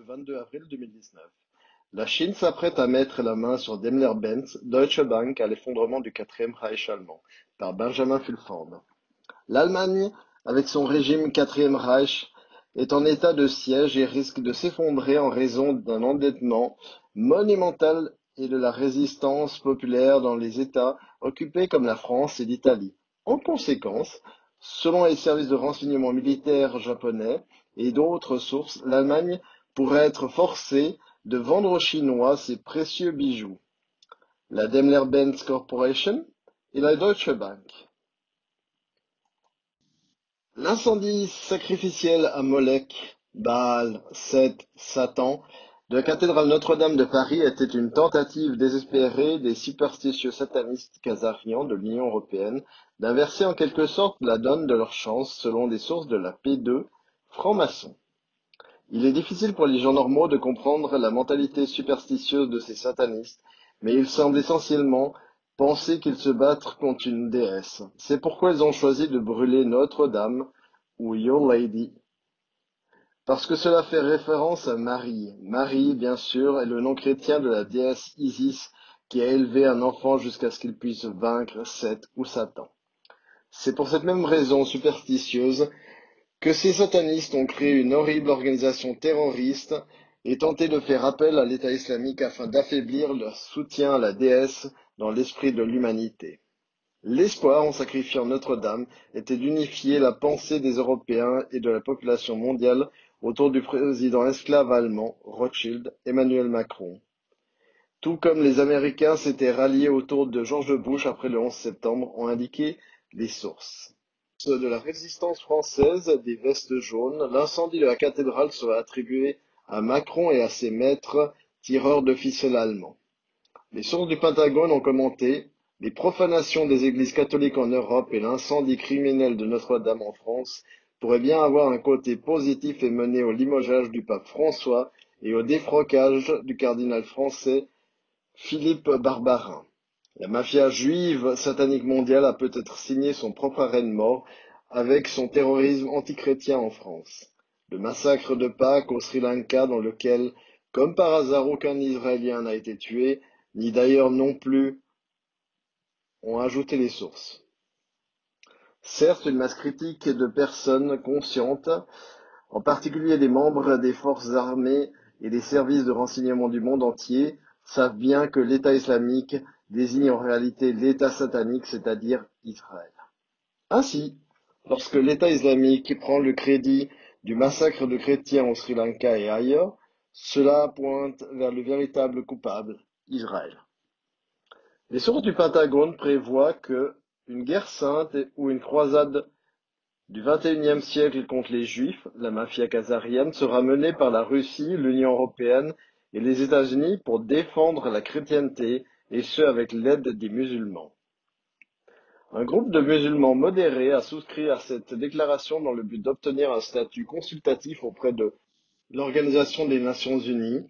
le 22 avril 2019. La Chine s'apprête à mettre la main sur Daimler-Benz, Deutsche Bank à l'effondrement du quatrième Reich allemand, par Benjamin Fulford. L'Allemagne, avec son régime quatrième Reich, est en état de siège et risque de s'effondrer en raison d'un endettement monumental et de la résistance populaire dans les États occupés comme la France et l'Italie. En conséquence, selon les services de renseignement militaire japonais et d'autres sources, l'Allemagne pourrait être forcée de vendre aux Chinois ses précieux bijoux, la Daimler-Benz Corporation et la Deutsche Bank. L'incendie sacrificiel à Molech, Baal, Seth, Satan de la cathédrale Notre-Dame de Paris était une tentative désespérée des superstitieux satanistes khazarians de l'Union européenne d'inverser en quelque sorte la donne de leur chance selon des sources de la P2, franc-maçon. Il est difficile pour les gens normaux de comprendre la mentalité superstitieuse de ces satanistes, mais ils semblent essentiellement penser qu'ils se battent contre une déesse. C'est pourquoi ils ont choisi de brûler Notre-Dame ou Your Lady, parce que cela fait référence à Marie. Marie, bien sûr, est le nom chrétien de la déesse Isis qui a élevé un enfant jusqu'à ce qu'il puisse vaincre Seth ou Satan. C'est pour cette même raison superstitieuse que ces satanistes ont créé une horrible organisation terroriste et tenté de faire appel à l'État islamique afin d'affaiblir leur soutien à la déesse dans l'esprit de l'humanité. L'espoir, en sacrifiant Notre-Dame, était d'unifier la pensée des Européens et de la population mondiale autour du président esclave allemand, Rothschild, Emmanuel Macron. Tout comme les Américains s'étaient ralliés autour de George Bush après le 11 septembre, ont indiqué les sources. De la résistance française des vestes jaunes, l'incendie de la cathédrale serait attribué à Macron et à ses maîtres tireurs de ficelles allemands. Les sources du Pentagone ont commenté les profanations des églises catholiques en Europe et l'incendie criminel de Notre-Dame en France pourraient bien avoir un côté positif et mener au limogeage du pape François et au défrocage du cardinal français Philippe Barbarin. La mafia juive satanique mondiale a peut-être signé son propre arrêt de mort avec son terrorisme antichrétien en France. Le massacre de Pâques au Sri Lanka, dans lequel, comme par hasard, aucun Israélien n'a été tué, ni d'ailleurs non plus, ont ajouté les sources. Certes, une masse critique de personnes conscientes, en particulier des membres des forces armées et des services de renseignement du monde entier, savent bien que l'État islamique désigne en réalité l'État satanique, c'est-à-dire Israël. Ainsi, lorsque l'État islamique prend le crédit du massacre de chrétiens au Sri Lanka et ailleurs, cela pointe vers le véritable coupable, Israël. Les sources du Pentagone prévoient que une guerre sainte ou une croisade du XXIe siècle contre les Juifs, la mafia khazarienne, sera menée par la Russie, l'Union européenne et les États-Unis pour défendre la chrétienté, et ce avec l'aide des musulmans. Un groupe de musulmans modérés a souscrit à cette déclaration dans le but d'obtenir un statut consultatif auprès de l'Organisation des Nations Unies,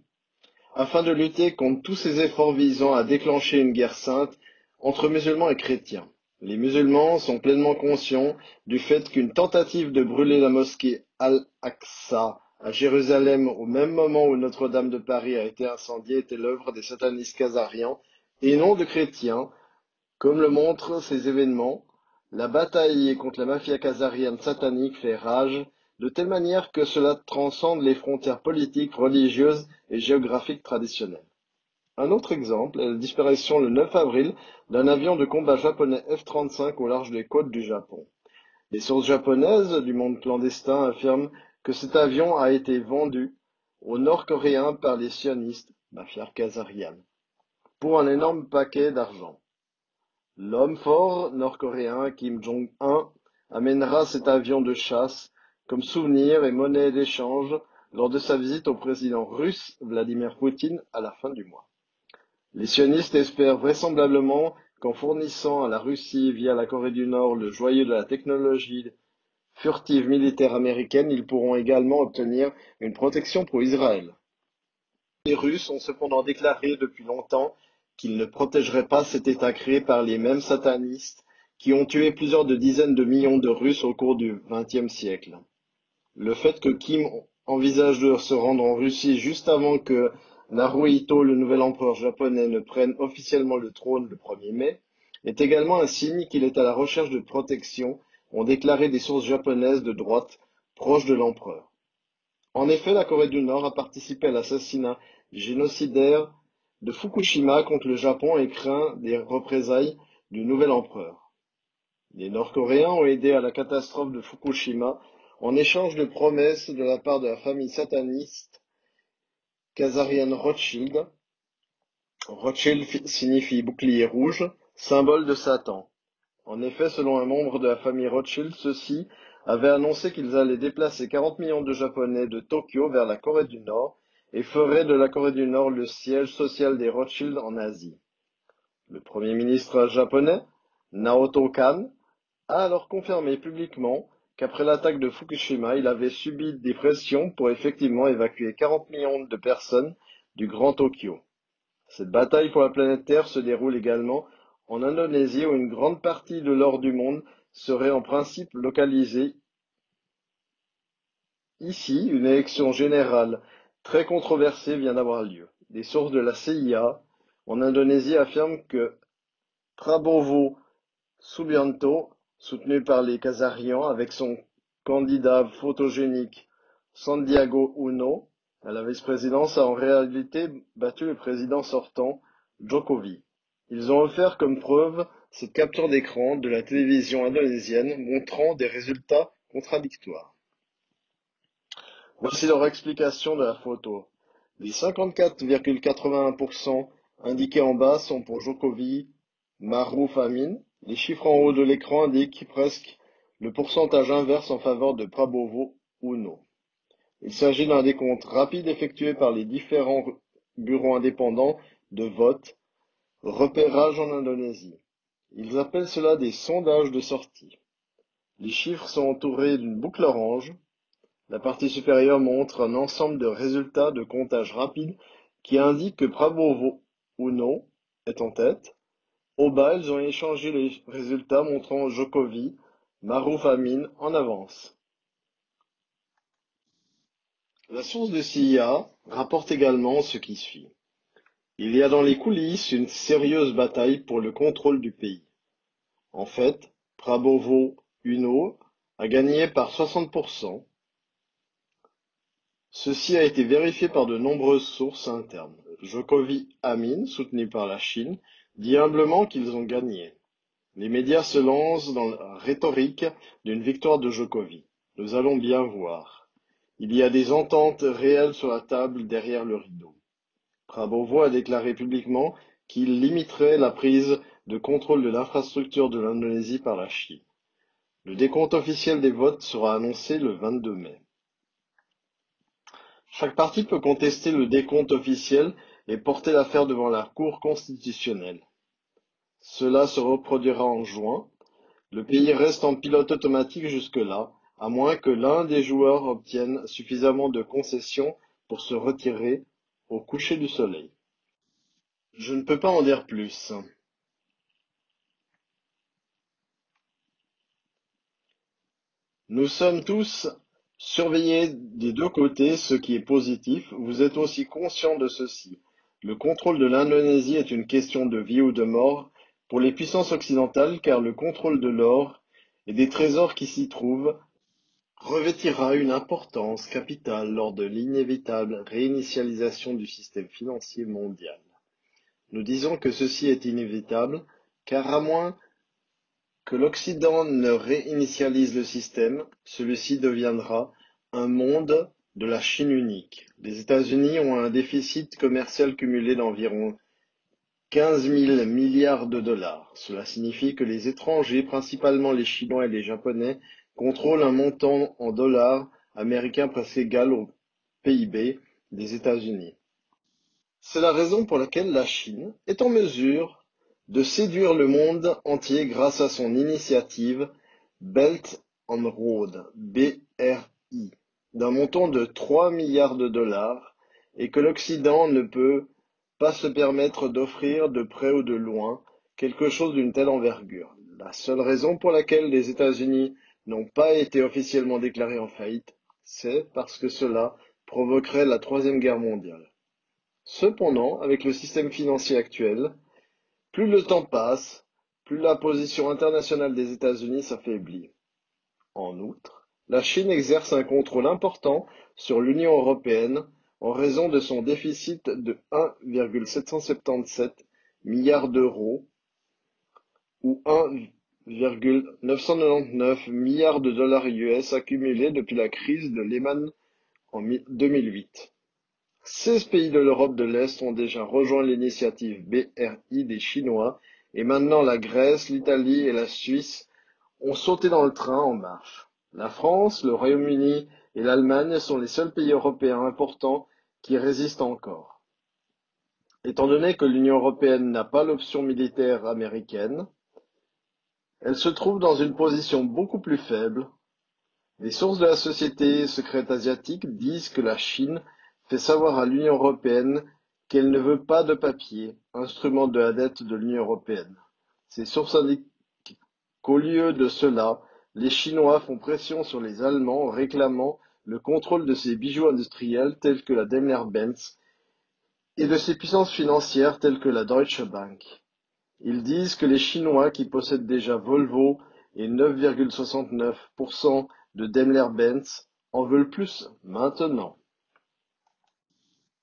afin de lutter contre tous ces efforts visant à déclencher une guerre sainte entre musulmans et chrétiens. Les musulmans sont pleinement conscients du fait qu'une tentative de brûler la mosquée Al-Aqsa à Jérusalem au même moment où Notre-Dame de Paris a été incendiée était l'œuvre des satanistes khazarians et non de chrétiens. Comme le montrent ces événements, la bataille contre la mafia khazarienne satanique fait rage, de telle manière que cela transcende les frontières politiques, religieuses et géographiques traditionnelles. Un autre exemple est la disparition le 9 avril d'un avion de combat japonais F-35 au large des côtes du Japon. Les sources japonaises du monde clandestin affirment que cet avion a été vendu aux Nord-Coréens par les sionistes, mafia khazarienne, pour un énorme paquet d'argent. L'homme fort nord-coréen Kim Jong-un amènera cet avion de chasse comme souvenir et monnaie d'échange lors de sa visite au président russe Vladimir Poutine à la fin du mois. Les sionistes espèrent vraisemblablement qu'en fournissant à la Russie via la Corée du Nord le joyau de la technologie furtive militaire américaine, ils pourront également obtenir une protection pour Israël. Les Russes ont cependant déclaré depuis longtemps qu'ils ne protégeraient pas cet État créé par les mêmes satanistes qui ont tué plusieurs de dizaines de millions de Russes au cours du XXe siècle. Le fait que Kim envisage de se rendre en Russie juste avant que Naruhito, le nouvel empereur japonais, ne prenne officiellement le trône le 1er mai, est également un signe qu'il est à la recherche de protection, ont déclaré des sources japonaises de droite proches de l'empereur. En effet, la Corée du Nord a participé à l'assassinat génocidaire de Fukushima contre le Japon et craint des représailles du nouvel empereur. Les Nord-Coréens ont aidé à la catastrophe de Fukushima en échange de promesses de la part de la famille sataniste khazarienne Rothschild. Rothschild signifie bouclier rouge, symbole de Satan. En effet, selon un membre de la famille Rothschild, ceux-ci avaient annoncé qu'ils allaient déplacer 40 millions de Japonais de Tokyo vers la Corée du Nord et feraient de la Corée du Nord le siège social des Rothschild en Asie. Le Premier ministre japonais, Naoto Kan, a alors confirmé publiquement qu'après l'attaque de Fukushima, il avait subi des pressions pour effectivement évacuer 40 millions de personnes du Grand Tokyo. Cette bataille pour la planète Terre se déroule également en Indonésie où une grande partie de l'or du monde serait en principe localisée. Ici, une élection générale très controversée vient d'avoir lieu. Des sources de la CIA en Indonésie affirment que Prabowo Subianto, soutenu par les Khazarians avec son candidat photogénique Sandiago Uno à la vice-présidence, a en réalité battu le président sortant Jokowi. Ils ont offert comme preuve cette capture d'écran de la télévision indonésienne montrant des résultats contradictoires. Voici leur explication de la photo. Les 54,81% indiqués en bas sont pour Jokowi Maruf Amin. Les chiffres en haut de l'écran indiquent presque le pourcentage inverse en faveur de Prabowo Uno. Il s'agit d'un décompte rapide effectué par les différents bureaux indépendants de vote, repérage en Indonésie. Ils appellent cela des sondages de sortie. Les chiffres sont entourés d'une boucle orange. La partie supérieure montre un ensemble de résultats de comptage rapide qui indiquent que Prabowo Uno est en tête. Au bas, ils ont échangé les résultats montrant Jokowi Maruf Amin en avance. La source de CIA rapporte également ce qui suit. Il y a dans les coulisses une sérieuse bataille pour le contrôle du pays. En fait, Prabowo Uno a gagné par 60%. Ceci a été vérifié par de nombreuses sources internes. Jokowi Amin, soutenu par la Chine, dit humblement qu'ils ont gagné. Les médias se lancent dans la rhétorique d'une victoire de Jokowi. Nous allons bien voir. Il y a des ententes réelles sur la table derrière le rideau. Prabowo a déclaré publiquement qu'il limiterait la prise de contrôle de l'infrastructure de l'Indonésie par la Chine. Le décompte officiel des votes sera annoncé le 22 mai. Chaque parti peut contester le décompte officiel et porter l'affaire devant la Cour constitutionnelle. Cela se reproduira en juin. Le pays reste en pilote automatique jusque-là, à moins que l'un des joueurs obtienne suffisamment de concessions pour se retirer au coucher du soleil. Je ne peux pas en dire plus. Nous sommes tous surveillés des deux côtés, ce qui est positif. Vous êtes aussi conscient de ceci. Le contrôle de l'Indonésie est une question de vie ou de mort pour les puissances occidentales, car le contrôle de l'or et des trésors qui s'y trouvent revêtira une importance capitale lors de l'inévitable réinitialisation du système financier mondial. Nous disons que ceci est inévitable, car à moins que l'Occident ne réinitialise le système, celui-ci deviendra un monde de la Chine unique. Les États-Unis ont un déficit commercial cumulé d'environ 15 000 milliards de dollars. Cela signifie que les étrangers, principalement les Chinois et les Japonais, contrôlent un montant en dollars américains presque égal au PIB des États-Unis. C'est la raison pour laquelle la Chine est en mesure de séduire le monde entier grâce à son initiative Belt and Road, BRI, d'un montant de 3 milliards de dollars et que l'Occident ne peut pas se permettre d'offrir de près ou de loin quelque chose d'une telle envergure. La seule raison pour laquelle les États-Unis n'ont pas été officiellement déclarés en faillite, c'est parce que cela provoquerait la Troisième Guerre mondiale. Cependant, avec le système financier actuel, plus le temps passe, plus la position internationale des États-Unis s'affaiblit. En outre, la Chine exerce un contrôle important sur l'Union européenne en raison de son déficit de 1,777 milliards d'euros ou 1,999 milliards de dollars US accumulés depuis la crise de Lehman en 2008. 16 pays de l'Europe de l'Est ont déjà rejoint l'initiative BRI des Chinois et maintenant la Grèce, l'Italie et la Suisse ont sauté dans le train en marche. La France, le Royaume-Uni et l'Allemagne sont les seuls pays européens importants qui résistent encore. Étant donné que l'Union européenne n'a pas l'option militaire américaine, elle se trouve dans une position beaucoup plus faible. Les sources de la société secrète asiatique disent que la Chine fait savoir à l'Union européenne qu'elle ne veut pas de papier, instrument de la dette de l'Union européenne. Ces sources indiquent qu'au lieu de cela, les Chinois font pression sur les Allemands en réclamant le contrôle de ces bijoux industriels tels que la Daimler-Benz et de ces puissances financières telles que la Deutsche Bank. Ils disent que les Chinois qui possèdent déjà Volvo et 9,69% de Daimler-Benz en veulent plus maintenant.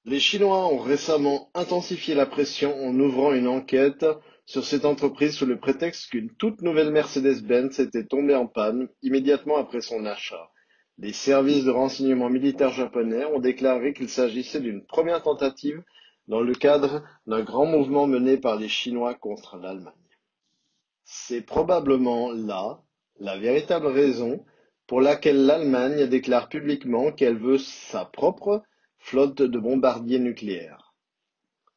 Les Chinois ont récemment intensifié la pression en ouvrant une enquête sur cette entreprise sous le prétexte qu'une toute nouvelle Mercedes-Benz était tombée en panne immédiatement après son achat. Les services de renseignement militaire japonais ont déclaré qu'il s'agissait d'une première tentative dans le cadre d'un grand mouvement mené par les Chinois contre l'Allemagne. C'est probablement là la véritable raison pour laquelle l'Allemagne déclare publiquement qu'elle veut sa propre flotte de bombardiers nucléaires.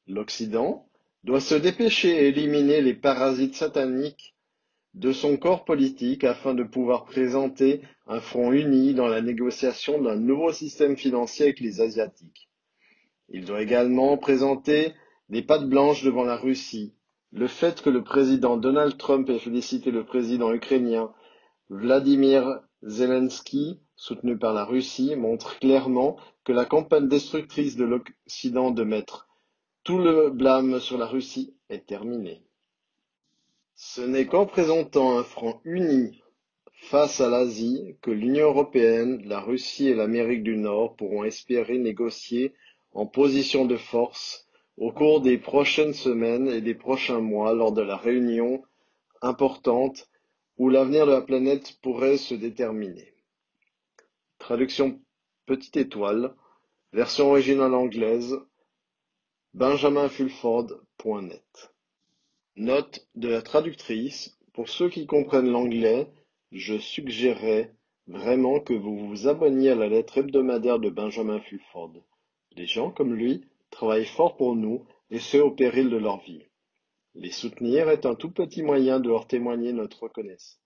L'Occident doit se dépêcher et éliminer les parasites sataniques de son corps politique afin de pouvoir présenter un front uni dans la négociation d'un nouveau système financier avec les Asiatiques. Il doit également présenter des pattes blanches devant la Russie. Le fait que le président Donald Trump ait félicité le président ukrainien Vladimir Zelensky, soutenu par la Russie, montre clairement que la campagne destructrice de l'Occident de mettre tout le blâme sur la Russie est terminée. Ce n'est qu'en présentant un front uni face à l'Asie que l'Union européenne, la Russie et l'Amérique du Nord pourront espérer négocier en position de force au cours des prochaines semaines et des prochains mois lors de la réunion importante où l'avenir de la planète pourrait se déterminer. Traduction petite étoile, version originale anglaise, benjaminfulford.net. Note de la traductrice, pour ceux qui comprennent l'anglais, je suggérerais vraiment que vous vous abonniez à la lettre hebdomadaire de Benjamin Fulford. Les gens comme lui travaillent fort pour nous et ce au péril de leur vie. Les soutenir est un tout petit moyen de leur témoigner notre reconnaissance.